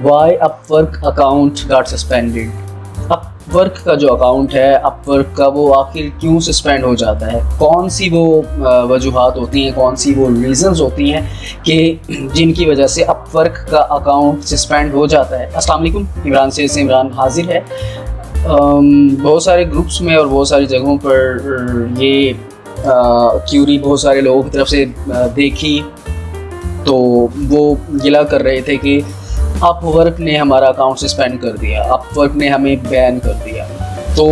Y Upwork account got suspended. Upwork का जो account है, अपवर्क का, वो आखिर क्यों सस्पेंड हो जाता है? कौन सी वो वजूहात होती हैं, कौन सी वो रीज़न्स होती हैं कि जिनकी वजह से अपवर्क का अकाउंट सस्पेंड हो जाता है? अस्सलाम वालेकुम, इमरान से इमरान हाजिर है। बहुत सारे ग्रुप्स में और बहुत सारी जगहों पर ये क्यूरी बहुत सारे लोगों की तरफ से देखी, तो वो गिला कर रहे थे कि अपवर्क ने हमारा अकाउंट सस्पेंड कर दिया, अपवर्क ने हमें बैन कर दिया। तो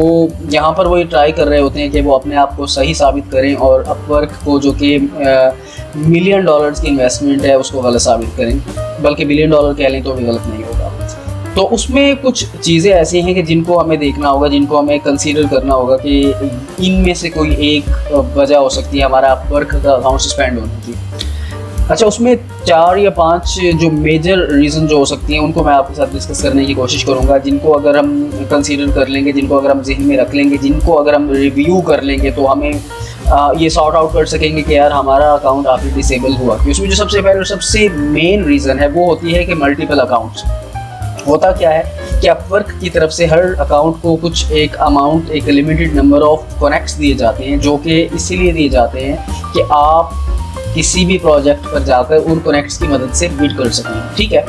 यहाँ पर वो ये ट्राई कर रहे होते हैं कि वो अपने आप को सही साबित करें और अपवर्क को, जो कि $मिलियन की इन्वेस्टमेंट है, उसको गलत साबित करें, बल्कि $बिलियन कह लें तो भी गलत नहीं होगा। तो उसमें कुछ चीज़ें ऐसी हैं कि जिनको हमें देखना होगा, जिनको हमें कंसीडर करना होगा कि इनमें से कोई एक वजह हो सकती है हमारा अपवर्क का अकाउंट सस्पेंड होने की। अच्छा, उसमें 4 या 5 जो मेजर रीज़न जो हो सकती हैं उनको मैं आपके साथ डिस्कस करने की कोशिश करूंगा, जिनको अगर हम कंसीडर कर लेंगे, जिनको अगर हम जहन में रख लेंगे, जिनको अगर हम रिव्यू कर लेंगे, तो हमें ये सॉर्ट आउट कर सकेंगे कि यार हमारा अकाउंट आखिर डिसेबल हुआ। कि उसमें जो सबसे पहले और सबसे मेन रीज़न है वो होती है कि मल्टीपल अकाउंट्स। होता क्या है कि अपवर्क की तरफ से हर अकाउंट को कुछ एक अमाउंट, एक लिमिटेड नंबर ऑफ कनेक्ट्स दिए जाते हैं, जो कि इसीलिए दिए जाते हैं कि आप किसी भी प्रोजेक्ट पर जाकर उन कनेक्ट्स की मदद से बिड कर सकें। ठीक है,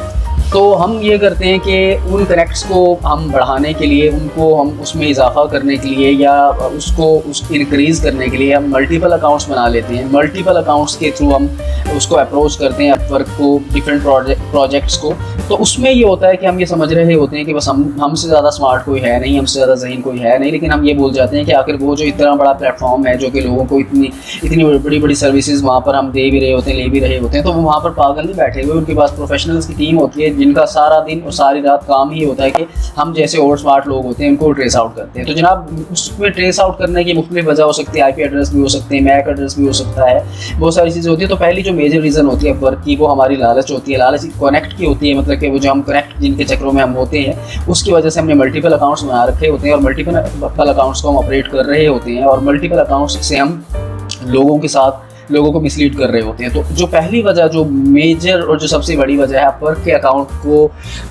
तो हम ये करते हैं कि उन कनेक्ट्स को हम बढ़ाने के लिए, उनको हम उसमें इजाफा करने के लिए या उसको इंक्रीज़ करने के लिए हम मल्टीपल अकाउंट्स बना लेते हैं। मल्टीपल अकाउंट्स के थ्रू हम उसको अप्रोच करते हैं अपवर्क को, डिफरेंट प्रोजेक्ट्स को। तो उसमें ये होता है कि हम ये समझ रहे होते हैं कि बस हमसे ज़्यादा स्मार्ट कोई है नहीं, हमसे ज़्यादा ज़हीन कोई है नहीं, लेकिन हम ये भूल जाते हैं कि आखिर वो जो इतना बड़ा प्लेटफॉर्म है, जो कि लोगों को इतनी बड़ी बड़ी सर्विसेज वहाँ पर हम दे भी रहे होते हैं, ले भी रहे होते हैं, तो वो वहाँ पर पागल नहीं बैठे हुए। उनके पास प्रोफेशनल्स की टीम होती है, जिनका सारा दिन और सारी रात काम ही होता है कि हम जैसे और स्मार्ट लोग होते हैं उनको ट्रेस आउट करते हैं। तो जनाब, उसमें ट्रेस आउट करने की मुख्तलिफ वजह हो सकती है, IP एड्रेस भी हो सकते हैं, मैक एड्रेस भी हो सकता है, बहुत सारी चीज़ें होती है। तो पहली जो मेजर रीज़न होती है अपवर्क की, वो हमारी लालच होती है। लालच कनेक्ट की होती है, मतलब कि वो जो हम कनेक्ट जिनके चक्रों में हम होते हैं, उसकी वजह से हमने मल्टीपल अकाउंट्स बना रखे होते हैं और मल्टीपल अकाउंट्स को हम ऑपरेट कर रहे होते हैं और मल्टीपल अकाउंट्स से हम लोगों को मिसलीड कर रहे होते हैं। तो जो पहली वजह, जो मेजर और जो सबसे बड़ी वजह है अपवर्क के अकाउंट को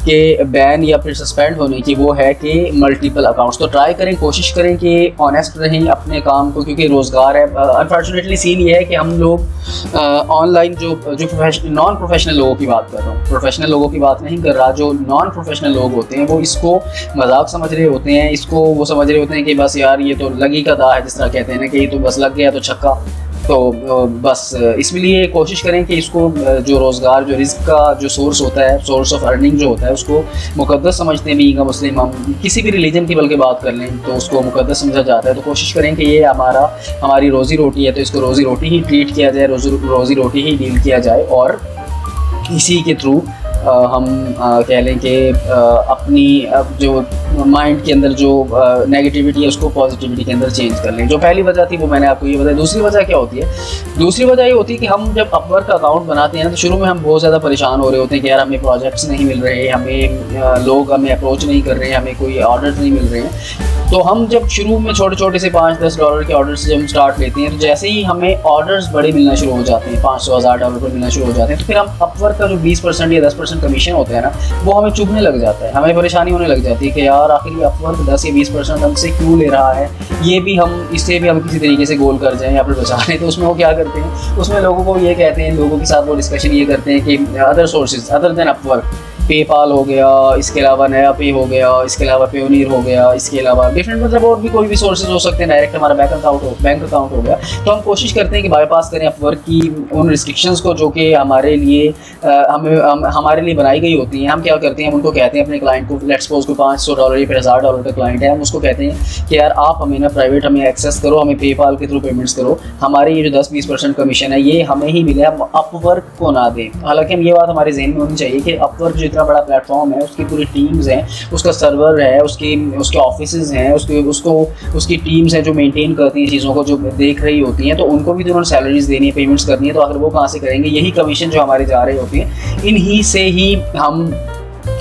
के बैन या फिर सस्पेंड होने की, वो है कि मल्टीपल अकाउंट्स। तो ट्राई करें, कोशिश करें कि ऑनेस्ट रहें अपने काम को, क्योंकि रोज़गार है। अनफॉर्चुनेटली सीन ये है कि हम लोग ऑनलाइन जो नॉन प्रोफेशनल लोगों की बात कर रहा हूँ, प्रोफेशनल लोगों की बात नहीं कर रहा, जो नॉन प्रोफेशनल लोग होते हैं वो इसको मजाक समझ रहे होते हैं, इसको वो समझ रहे होते हैं कि बस यार ये तो लगी का दा है, जिस तरह कहते हैं ना कि ये तो बस लग गया तो छक्का। तो बस इसलिए कोशिश करें कि इसको जो रोज़गार, जो रिस्क का जो सोर्स होता है, सोर्स ऑफ अर्निंग जो होता है, उसको मुकद्दस समझते हैं। बीइंग अ मुस्लिम, हम किसी भी रिलीजन की बल्कि बात कर लें तो उसको मुकद्दस समझा जाता है। तो कोशिश करें कि ये हमारी रोज़ी रोटी है, तो इसको रोज़ी रोटी ही ट्रीट किया जाए, रोज़ी रोटी ही डील किया जाए और इसी के थ्रू हम कह लें कि अपनी जो माइंड के अंदर जो नेगेटिविटी है उसको पॉजिटिविटी के अंदर चेंज कर लें। जो पहली वजह थी वो मैंने आपको ये बताया। दूसरी वजह क्या होती है? दूसरी वजह ये होती है कि हम जब अपवर्क का अकाउंट बनाते हैं तो शुरू में हम बहुत ज़्यादा परेशान हो रहे होते हैं कि यार हमें प्रोजेक्ट्स नहीं मिल रहे, हमें लोग हमें अप्रोच नहीं कर रहे हैं, हमें कोई ऑर्डर नहीं मिल रहे हैं। तो हम जब शुरू में छोटे छोटे से $5-10 के ऑर्डर से जब हम स्टार्ट लेते हैं, तो जैसे ही हमें ऑर्डर्स बड़े मिलना शुरू हो जाते हैं, $500-1000 पर मिलना शुरू हो जाते हैं, तो फिर हम अपवर्क का जो 20% या 10% कमीशन होता है ना, वो हमें चुभने लग जाता है, हमें परेशानी होने लग जाती है कि यार आखिर ये अपवर्क 10 या 20% हमसे क्यों ले रहा है, ये भी हम इससे भी हम किसी तरीके से गोल कर जाएँ या फिर बचा लें। तो उसमें वो क्या करते हैं, उसमें लोगों को ये कहते हैं, लोगों के साथ वो डिस्कशन ये करते हैं कि other sources other than Upwork, PayPal हो गया, इसके अलावा नया पे हो गया, इसके अलावा पेयोनियर हो गया, इसके अलावा डिफरेंट मतलब और भी कोई भी सोर्सेज हो सकते हैं, डायरेक्ट हमारा बैंक अकाउंट हो गया। तो हम कोशिश करते हैं कि बाईपास करें अपवर्क की उन रिस्ट्रिक्शंस को जो कि हमारे लिए हमारे लिए बनाई गई होती हैं। हम क्या करते हैं, हम उनको कहते हैं अपने क्लाइंट को, लेट्स सपोज कोई $500 या फिर $1000 का क्लाइंट है, हम उसको कहते हैं कि यार आप हमें ना प्राइवेट हमें एक्सेस करो, हमें पेपाल के थ्रू पेमेंट्स करो, हमारे ये जो 10-20% कमीशन है ये हमें ही मिले, हम अपवर्क को ना दें। हालांकि हम ये बात हमारे जहन में होनी चाहिए कि अपवर्क जो इतना बड़ा प्लेटफॉर्म है, उसकी पूरी टीम्स हैं, उसका सर्वर है, उसके ऑफिसेज हैं, उसकी टीम्स हैं जो मेंटेन करती हैं चीज़ों को, जो देख रही होती हैं, तो उनको भी तो उन्होंने सैलरीज देनी है, पेमेंट्स करनी है, तो अगर वो कहाँ से करेंगे? यही कमीशन जो हमारे जा रहे होते हैं, इन्हीं से ही हम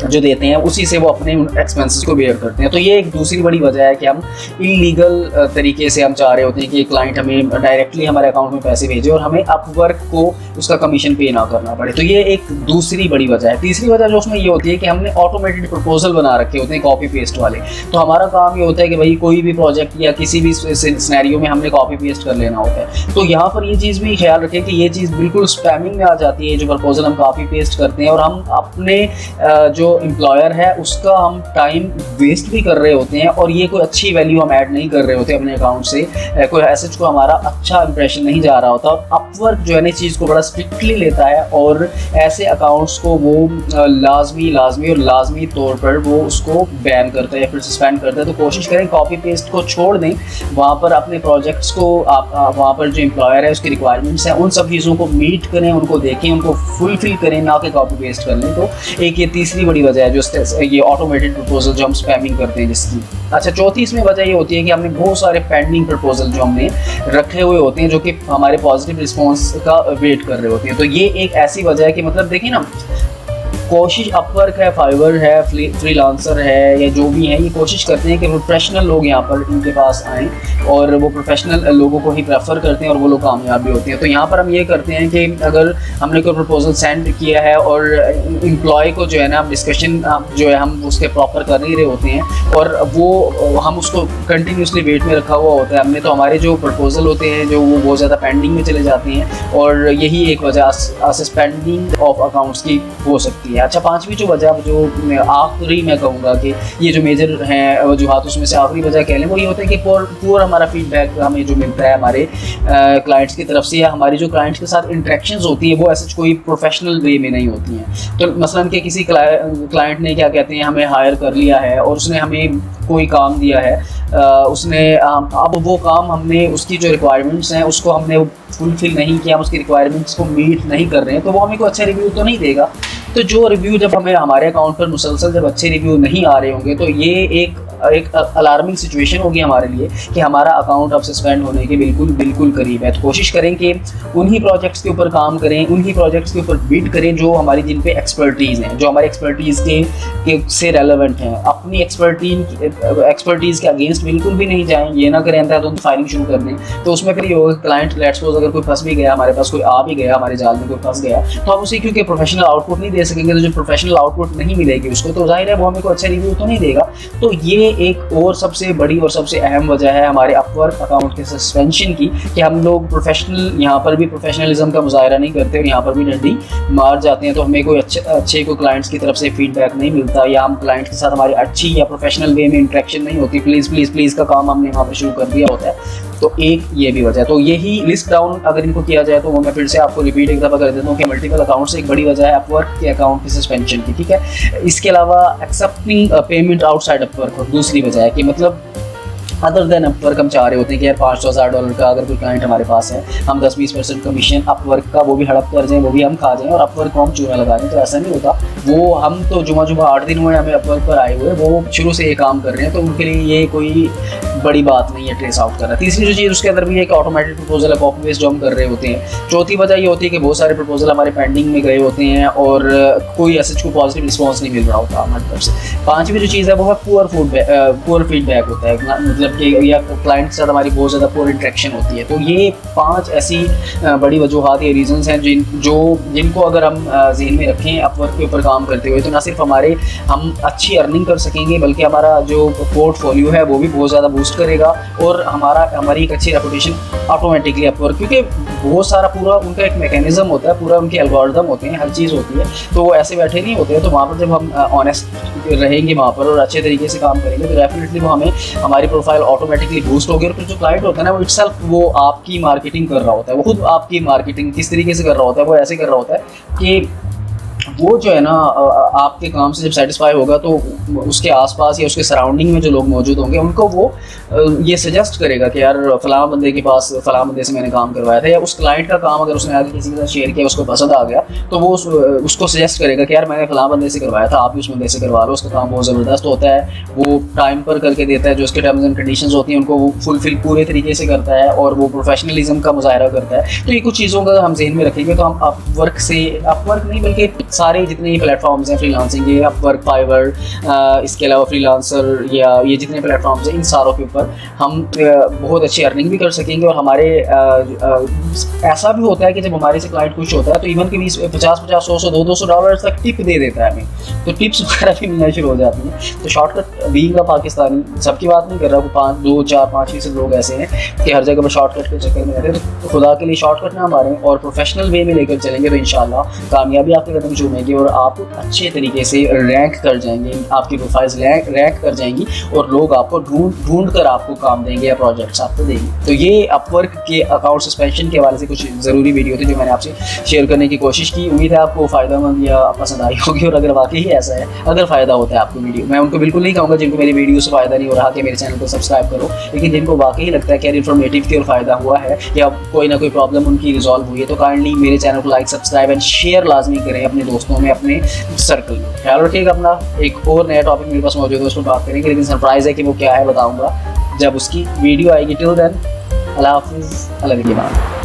जो देते हैं उसी से वो अपने एक्सपेंसेस को बेयर करते हैं। तो ये एक दूसरी बड़ी वजह है कि हम इलीगल तरीके से हम चाह रहे होते हैं कि क्लाइंट हमें डायरेक्टली हमारे अकाउंट में पैसे भेजे और हमें अपवर्क को उसका कमीशन पे ना करना पड़े। तो ये एक दूसरी बड़ी वजह है। तीसरी वजह जो उसमें ये होती है कि हमने ऑटोमेटेड प्रपोजल बना रखे होते हैं कॉपी पेस्ट वाले। तो हमारा काम ये होता है कि भाई कोई भी प्रोजेक्ट या किसी भी सिनेरियो में हमने कॉपी पेस्ट कर लेना होता है। तो यहाँ पर ये चीज़ भी ख्याल रखें कि ये चीज़ बिल्कुल स्पैमिंग में आ जाती है, जो प्रपोजल हम कॉपी पेस्ट करते हैं, और हम अपने जो एम्प्लॉयर है उसका हम टाइम वेस्ट भी कर रहे होते हैं और ये कोई अच्छी वैल्यू हम ऐड नहीं कर रहे होते अपने अकाउंट से, कोई एसेट को हमारा अच्छा इंप्रेशन नहीं जा रहा होता। और अपवर्क जो है ना चीज़ को बड़ा स्ट्रिक्टली लेता है और ऐसे अकाउंट्स को वो लाजमी तौर पर वो उसको बैन करता है या फिर सस्पेंड करता है। तो कोशिश करें कॉपी पेस्ट को छोड़ दें, वहाँ पर अपने प्रोजेक्ट्स को आप वहाँ पर जो एम्प्लॉयर है उसकी रिक्वायरमेंट्स हैं उन सब चीज़ों को मीट करें, उनको देखें, उनको फुलफिल करें, ना कि कॉपी पेस्ट कर लें। तो एक ये तीसरी बड़ी वजह है जो ये ऑटोमेटेड प्रपोजल जो हम स्पैमिंग करते हैं जिसकी। अच्छा, चौथी इसमें वजह ये होती है कि हमने बहुत सारे पेंडिंग प्रपोजल जो हमने रखे हुए होते हैं जो कि हमारे पॉजिटिव रिस्पॉन्स का वेट कर रहे होते हैं। तो ये एक ऐसी वजह है कि मतलब देखिए ना, कोशिश अपवर्क है, फाइवर है, फ्रीलांसर है या जो भी है, ये कोशिश करते हैं कि प्रोफेशनल लोग यहाँ पर इनके पास आएँ और वो प्रोफेशनल लोगों को ही प्रेफर करते हैं और वो लोग कामयाब भी होते हैं। तो यहाँ पर हम ये करते हैं कि अगर हमने कोई प्रपोजल सेंड किया है और एम्प्लॉय को जो है ना डिस्कशन जो है हम उसके प्रॉपर कर नहीं रहे होते हैं और वो हम उसको कंटिन्यूसली वेट में रखा हुआ होता है हमने, तो हमारे जो प्रपोजल होते हैं जो वो बहुत ज़्यादा पेंडिंग में चले जाते हैं और यही एक वजह सस्पेंडिंग ऑफ अकाउंट्स की हो सकती है। अच्छा, पांचवी जो वजह जो आखिरी मैं कहूँगा कि ये जो मेजर हैं वजूहात उसमें से आखिरी वजह कह लें वो ये होता है कि पूरा हमारा फीडबैक हमें जो मिलता है हमारे क्लाइंट्स की तरफ से या हमारी जो क्लाइंट्स के साथ इंटरेक्शंस होती है वो ऐसे कोई प्रोफेशनल वे में नहीं होती हैं। तो मसलन कि किसी क्लाइंट ने क्या कहते हैं हमें हायर कर लिया है और उसने हमें कोई काम दिया है, उसने अब वो काम हमने उसकी जो रिक्वायरमेंट्स हैं उसको हमने फुलफिल नहीं किया, हम उसकी रिक्वायरमेंट्स को मीट नहीं कर रहे हैं, तो वो हमें कोई अच्छा रिव्यू तो नहीं देगा। तो जो रिव्यू जब हमें हमारे अकाउंट पर मुसलसल जब अच्छे रिव्यू नहीं आ रहे होंगे तो ये एक अलार्मिंग सिचुएशन होगी हमारे लिए कि हमारा अकाउंट अब सस्पेंड होने के बिल्कुल करीब है। तो कोशिश करें कि उन्हीं प्रोजेक्ट्स के ऊपर काम करें, उन्हीं प्रोजेक्ट्स के ऊपर बिड करें जो हमारी जिन पे एक्सपर्टीज़ हैं, जो हमारी एक्सपर्टीज़ के से रेलेवेंट हैं। अपनी एक्सपर्टीज़ के अगेंस्ट बिल्कुल भी नहीं जाएं, ये ना करें तो फाइलिंग शुरू कर दें। तो उसमें फिर ये होगा क्लाइंट लेट्स सपोज अगर कोई फंस भी गया, हमारे पास कोई आ भी गया, हमारे जाल में कोई फंस गया, तो हम उसे क्योंकि प्रोफेशनल आउटपुट नहीं दे सकेंगे, तो जो प्रोफेशनल आउटपुट नहीं मिलेगी उसको तो जाहिर है वो हमें कोई अच्छा रिव्यू तो नहीं देगा। तो ये एक और सबसे बड़ी और सबसे अहम वजह है हमारे अपवर्क अकाउंट के सस्पेंशन की कि हम लोग प्रोफेशनल यहाँ पर भी प्रोफेशनलिज्म का मुजाहरा नहीं करते और यहाँ पर भी डंडी मार जाते हैं। तो हमें कोई अच्छे कोई क्लाइंट्स की तरफ से फीडबैक नहीं मिलता या हम क्लाइंट के साथ हमारी अच्छी या प्रोफेशनल वे में इंटरेक्शन नहीं होती, प्लीज़ का काम हमने वहाँ पर शुरू कर दिया होता है। तो एक ये भी वजह है। तो यही लिस्ट डाउन अगर इनको किया जाए तो वो मैं फिर से आपको रिपीट एक दफ़ा कर देता हूँ कि मल्टीपल अकाउंट्स एक बड़ी वजह है अपवर्क के अकाउंट की सस्पेंशन की, ठीक है। इसके अलावा एक्सेप्टिंग पेमेंट आउटसाइड अपवर्क और दूसरी वजह है कि मतलब अदर देन अपवर्क हम चाह रहे होते हैं कि यार $500,000 का अगर कोई क्लाइंट हमारे पास है, हम 10-20% कमीशन अपवर्क का वो भी हड़प कर जाएँ, वो भी हम खा जाएँ और अपवर्क को हम चूहा लगा दें। तो ऐसा नहीं होता। वो हम तो जुमा 8 दिन हुए हमें अपवर्क पर आए हुए, वो शुरू से ये काम कर रहे हैं, तो उनके लिए ये कोई बड़ी बात नहीं है ट्रेस आउट करना। तीसरी जो चीज़ उसके अंदर भी है कि ऑटोमेटेड प्रपोजल है, कॉपी पेस्ट जो हम कर रहे होते हैं। चौथी वजह ये होती है कि बहुत सारे प्रपोजल हमारे पेंडिंग में गए होते हैं और कोई ऐसे को पॉजिटिव रिस्पॉन्स नहीं मिल रहा होता हमारी तरफ से। पाँचवीं जो चीज़ है वो है पुअर फीडबैक होता है, मतलब कि या क्लाइंट के साथ हमारी बहुत ज़्यादा पुअर इंटरेक्शन होती है। तो ये 5 ऐसी बड़ी वजूहात या रीजंस हैं जिनको अगर हम ज़हन में रखें अपवर्क के ऊपर काम करते हुए, तो ना सिर्फ हम अच्छी अर्निंग कर सकेंगे बल्कि हमारा जो पोर्टफोलियो है वो भी बहुत ज़्यादा बूस्ट करेगा और हमारी एक अच्छी रेपुटेशन ऑटोमेटिकली अपवर्क, क्योंकि बहुत सारा पूरा उनका एक मैकेनिज्म होता है, पूरा उनके एल्गोरिदम होते हैं, हर चीज़ होती है, तो वो ऐसे बैठे नहीं होते हैं। तो वहाँ पर जब हम ऑनेस्ट रहेंगे वहाँ पर और अच्छे तरीके से काम करेंगे तो डेफिनेटली वो हमारी प्रोफाइल ऑटोमेटिकली बूस्ट होगी। और फिर जो क्लाइंट होता है ना वो इटसेल्फ वो आपकी मार्केटिंग कर रहा होता है, वो खुद आपकी मार्केटिंग किस तरीके से कर रहा होता है, वो ऐसे कर रहा होता है कि वो जो है ना आपके काम से जब सेटिस्फाई होगा तो उसके आसपास या उसके सराउंडिंग में जो लोग मौजूद होंगे उनको वो ये सजेस्ट करेगा कि यार फलां बंदे के पास फलां बंदे से मैंने काम करवाया था, या उस क्लाइंट का काम अगर उसने आगे किसी के साथ शेयर किया उसको पसंद आ गया तो वो उसको सजेस्ट करेगा कि यार मैंने फलां बंदे से करवाया था, आप भी उस बंदे से करवा लो, उसका काम बहुत ज़बरदस्त होता है, वो टाइम पर करके देता है, जो उसके टर्म्स एंड कंडीशंस होती हैं उनको वो फुलफिल पूरे तरीके से करता है और वो प्रोफेशनलिज्म का मुजाहरा करता है। तो ये कुछ चीज़ों का हम जहन में रखेंगे तो हम अपवर्क नहीं बल्कि सारे जितने प्लेटफॉर्म्स हैं फ्रीलांसिंग के, अपवर्क, फाइवर, इसके अलावा फ्रीलांसर या ये जितने प्लेटफॉर्म्स हैं, इन सारों के ऊपर हम बहुत अच्छी अर्निंग भी कर सकेंगे। और हमारे ऐसा भी होता है कि जब हमारे से क्लाइंट खुश होता है तो इवन के 50-50, 100-100, $200 तक टिप दे देता है हमें, तो टिप्स वगैरह भी मिलना शुरू हो जाती हैं। तो शॉर्टकट बीइंग अ पाकिस्तानी, सबकी बात नहीं कर रहा, वो 2, 4, 5 लोग ऐसे हैं कि हर जगह पर शॉर्टकट के चक्कर में रहते हैं। तो खुदा के लिए शॉर्टकट ना मारें और प्रोफेशनल वे में लेकर चलेंगे तो इंशाल्लाह कामयाबी आपके कदम चूमेगी और आप अच्छे तरीके से रैंक कर जाएंगे, आपकी प्रोफाइल्स रैंक कर जाएंगी और लोग आपको ढूंढ कर आपको काम देंगे या प्रोजेक्ट्स आपको देंगे। तो ये अपवर्क के अकाउंट सस्पेंशन के हवाले से कुछ ज़रूरी वीडियो थी जो मैंने आपसे शेयर करने की कोशिश की। उम्मीद है आपको फ़ायदेमंद या पसंद आई होगी, और अगर वाकई ही ऐसा है, अगर फ़ायदा होता है आपको वीडियो, मैं उनको बिल्कुल नहीं कहूँगा जिनको मेरी वीडियो से फ़ायदा नहीं हो रहा कि मेरे चैनल को सब्सक्राइब करो, लेकिन जिनको वाकई लगता है कि यार इन्फॉर्मेटिव थी और फ़ायदा हुआ है या कोई ना कोई प्रॉब्लम उनकी रिजॉल्व हुई है, तो काइंडली मेरे चैनल को लाइक, सब्सक्राइब एंड शेयर लाजमी करें अपने दोस्तों में, अपने सर्कल में। ख्याल रखिएगा अपना। एक और नया टॉपिक मेरे पास मौजूद है, उस पर बात करेंगे, लेकिन सरप्राइज़ है कि वो क्या है बताऊँगा जब उसकी वीडियो आएगी। टिल देन अल्लाह हाफिज़, अल्लाह के बाद।